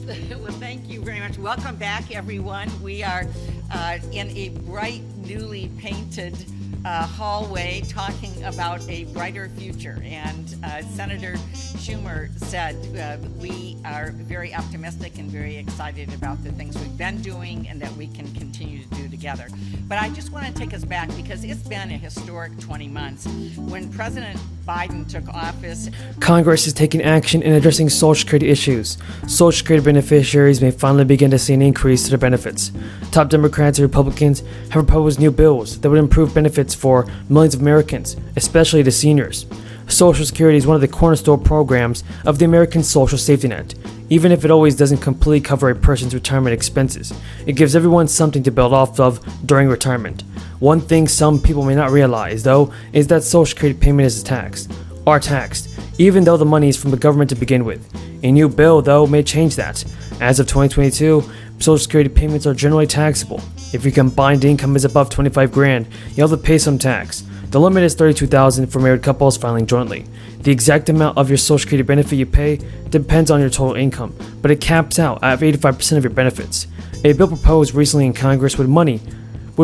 Well, thank you very much. Welcome back, everyone. We are in a bright, newly painted hallway talking about a brighter future. And Senator Schumer said we are very optimistic and very excited about the things we've been doing and that we can continue to do together. But I just want to take us back because it's been a historic 20 months. When President Biden took office, Congress is taking action in addressing Social Security issues. Social Security beneficiaries may finally begin to see an increase to their benefits. Top Democrats and Republicans have proposed new bills that would improve benefits for millions of Americans, especially the seniors. Social Security is one of the cornerstone programs of the American Social Safety Net. Even if it always doesn't completely cover a person's retirement expenses, it gives everyone something to build off of during retirement. One thing some people may not realize, though, is that Social Security payment are taxed, even though the money is from the government to begin with. A new bill, though, may change that. As of 2022, Social Security payments are generally taxable. If your combined income is above $25,000, you'll have to pay some tax. The limit is $32,000 for married couples filing jointly. The exact amount of your Social Security benefit you pay depends on your total income, but it caps out at 85% of your benefits. A bill proposed recently in Congress would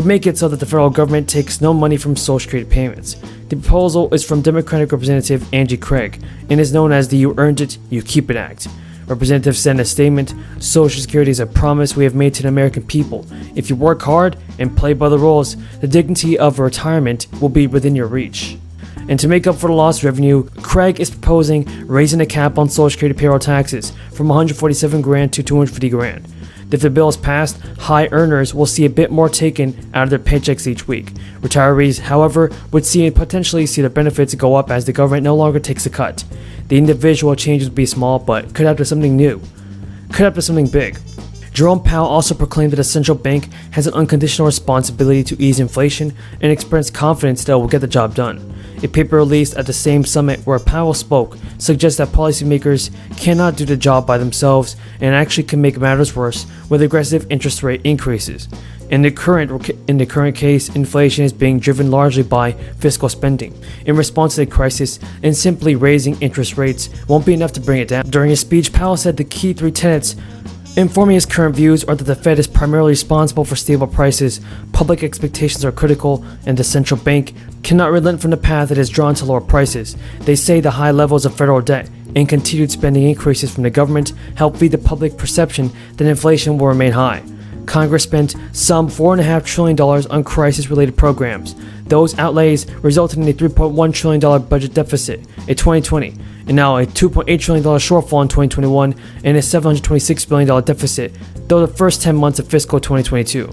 make it so that the federal government takes no money from Social Security payments. The proposal is from Democratic Representative Angie Craig and is known as the You Earned It, You Keep It Act. Representative said in a statement, "Social Security is a promise we have made to the American people. If you work hard and play by the rules, the dignity of retirement will be within your reach." And to make up for the lost revenue, Craig is proposing raising the cap on Social Security payroll taxes from $147,000 to $250,000. If the bill is passed, high earners will see a bit more taken out of their paychecks each week. Retirees, however, would potentially see their benefits go up as the government no longer takes a cut. The individual changes would be small, but could have to something new. Could have to something big. Jerome Powell also proclaimed that a central bank has an unconditional responsibility to ease inflation and expressed confidence that it will get the job done. A paper released at the same summit where Powell spoke suggests that policymakers cannot do the job by themselves and actually can make matters worse with aggressive interest rate increases. In the current case, inflation is being driven largely by fiscal spending in response to the crisis, and simply raising interest rates won't be enough to bring it down. During his speech, Powell said the key three tenets informing his current views are that the Fed is primarily responsible for stable prices, public expectations are critical, and the central bank cannot relent from the path it has drawn to lower prices. They say the high levels of federal debt and continued spending increases from the government help feed the public perception that inflation will remain high. Congress spent some $4.5 trillion on crisis-related programs. Those outlays resulted in a $3.1 trillion budget deficit in 2020, and now a $2.8 trillion shortfall in 2021, and a $726 billion deficit, though the first 10 months of fiscal 2022.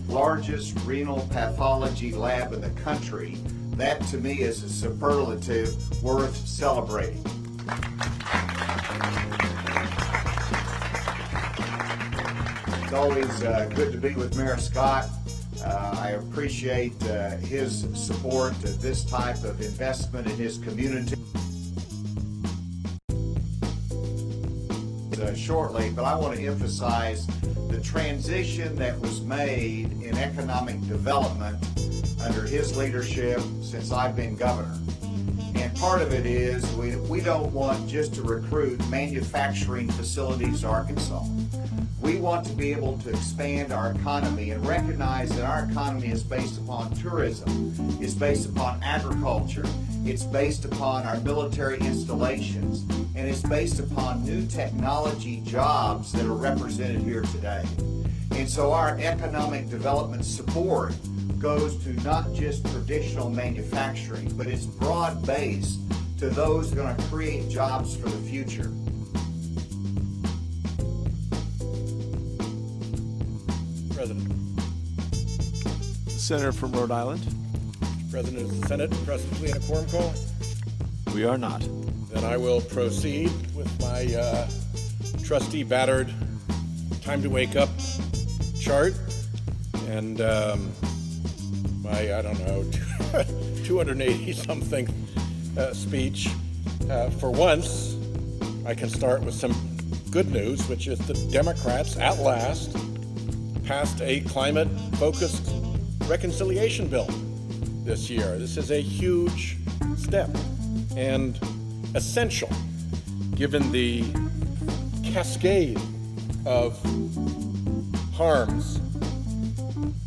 Largest renal pathology lab in the country. That to me is a superlative worth celebrating. It's always good to be with Mayor Scott. I appreciate his support of this type of investment in his community. Shortly, but I want to emphasize the transition that was made in economic development under his leadership since I've been governor. And part of it is we don't want just to recruit manufacturing facilities to Arkansas. We want to be able to expand our economy and recognize that our economy is based upon tourism, is based upon agriculture, it's based upon our military installations, and it's based upon new technology jobs that are represented here today. And so our economic development support goes to not just traditional manufacturing, but it's broad-based to those who are going to create jobs for the future. President. Senator from Rhode Island. President of the Senate, presently in a quorum call. We are not. Then I will proceed with my trusty battered time to wake up chart and my, 280 something speech. For once, I can start with some good news, which is that Democrats at last passed a climate-focused reconciliation bill this year. This is a huge step and essential given the cascade of harms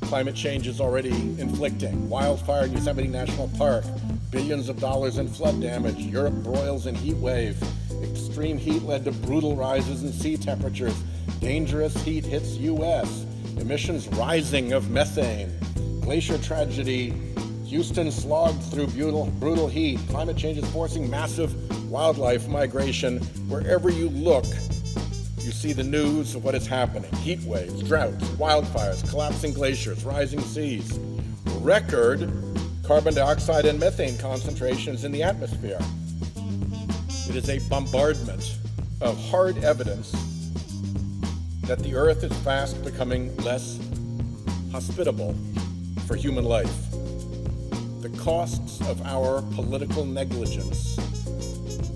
climate change is already inflicting. Wildfire in Yosemite National Park, billions of dollars in flood damage, Europe broils in heat wave, extreme heat led to brutal rises in sea temperatures, dangerous heat hits U.S., emissions rising of methane, glacier tragedy, Houston slogged through brutal heat, climate change is forcing massive wildlife migration. Wherever you look, you see the news of what is happening. Heat waves, droughts, wildfires, collapsing glaciers, rising seas, record carbon dioxide and methane concentrations in the atmosphere. It is a bombardment of hard evidence that the Earth is fast becoming less hospitable for human life. The costs of our political negligence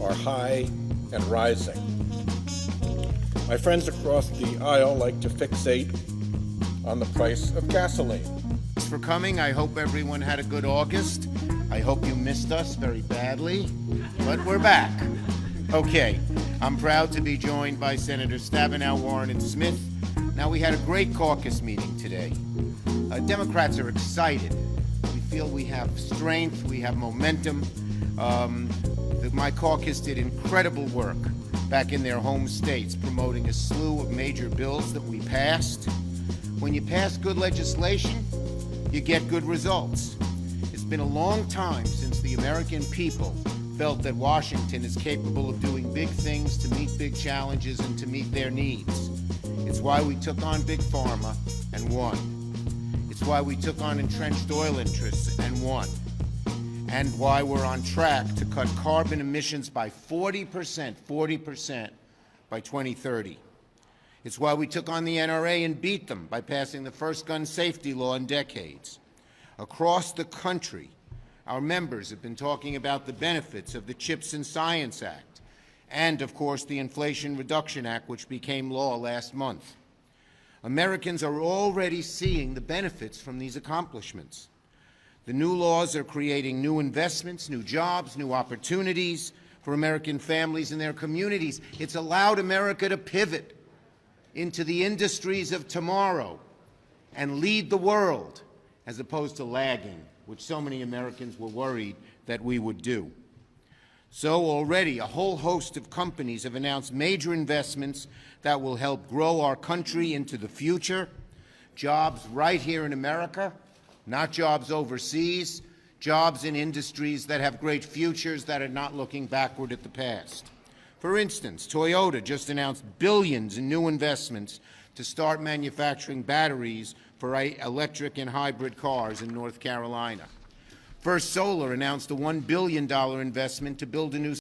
are high and rising. My friends across the aisle like to fixate on the price of gasoline. Thanks for coming. I hope everyone had a good August. I hope you missed us very badly, but we're back. Okay, I'm proud to be joined by Senator Stabenow, Warren, and Smith. Now, we had a great caucus meeting today. Democrats are excited. We feel we have strength, we have momentum. My caucus did incredible work back in their home states, promoting a slew of major bills that we passed. When you pass good legislation, you get good results. It's been a long time since the American people felt that Washington is capable of doing big things to meet big challenges and to meet their needs. It's why we took on Big Pharma and won. It's why we took on entrenched oil interests and won. And why we're on track to cut carbon emissions by 40% by 2030. It's why we took on the NRA and beat them by passing the first gun safety law in decades. Across the country, our members have been talking about the benefits of the CHIPS and Science Act, and of course the Inflation Reduction Act, which became law last month. Americans are already seeing the benefits from these accomplishments. The new laws are creating new investments, new jobs, new opportunities for American families and their communities. It's allowed America to pivot into the industries of tomorrow and lead the world, as opposed to lagging, which so many Americans were worried that we would do. So already a whole host of companies have announced major investments that will help grow our country into the future, jobs right here in America, not jobs overseas, jobs in industries that have great futures that are not looking backward at the past. For instance, Toyota just announced billions in new investments to start manufacturing batteries for electric and hybrid cars in North Carolina. First Solar announced a $1 billion investment to build a new